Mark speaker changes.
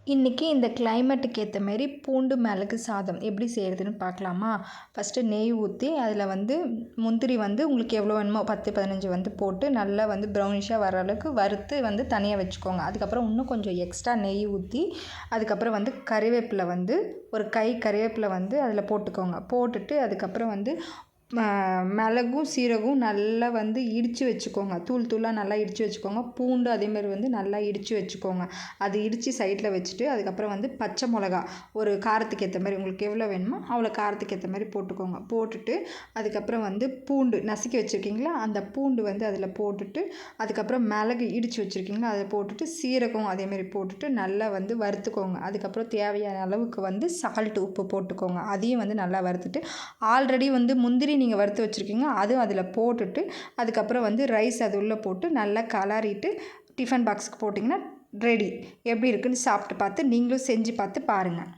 Speaker 1: இன்றைக்கி இந்த கிளைமேட்டுக்கு ஏற்ற மாரி பூண்டு மிளகு சாதம் எப்படி செய்கிறதுன்னு பார்க்கலாமா? ஃபஸ்ட்டு நெய் ஊற்றி அதில் முந்திரி உங்களுக்கு எவ்வளோ வேணுமோ 10 15 போட்டு நல்லா ப்ரௌனிஷாக வர அளவுக்கு வறுத்து தனியாக வச்சுக்கோங்க. அதுக்கப்புறம் இன்னும் கொஞ்சம் எக்ஸ்ட்ரா நெய் ஊற்றி அதுக்கப்புறம் கறிவேப்பிலை ஒரு கை கறிவேப்பிலை அதில் போட்டுக்கோங்க. போட்டுட்டு அதுக்கப்புறம் மிளகும் சீரகம் நல்லா இடித்து வச்சுக்கோங்க. தூள் தூளாக நல்லா இடித்து வச்சுக்கோங்க. பூண்டு அதேமாதிரி நல்லா இடித்து வச்சுக்கோங்க. அது இடித்து சைடில் வச்சுட்டு அதுக்கப்புறம் பச்சை மிளகா ஒரு காரத்துக்கு ஏற்ற மாதிரி உங்களுக்கு எவ்வளோ வேணுமோ அவ்வளோ காரத்துக்கு ஏற்ற மாதிரி போட்டுக்கோங்க. போட்டுட்டு அதுக்கப்புறம் பூண்டு நசுக்கி வச்சுருக்கீங்களா அந்த பூண்டு அதில் போட்டுட்டு அதுக்கப்புறம் மிளகு இடித்து வச்சுருக்கீங்களா அதை போட்டுட்டு சீரகம் அதேமாரி போட்டுட்டு நல்லா வறுத்துக்கோங்க. அதுக்கப்புறம் தேவையான அளவுக்கு சால்ட்டு உப்பு போட்டுக்கோங்க. அதையும் நல்லா வறுத்துட்டு ஆல்ரெடி முந்திரி நீங்கள் வறுத்து வச்சுருக்கீங்க அதுவும் அதில் போட்டுட்டு அதுக்கப்புறம் ரைஸ் அது உள்ளே போட்டு நல்லா கலரிட்டு டிஃபன் பாக்ஸுக்கு போட்டிங்கன்னா ரெடி. எப்படி இருக்குன்னு சாப்பிட்டு பார்த்து நீங்களும் செஞ்சு பார்த்து பாருங்கள்.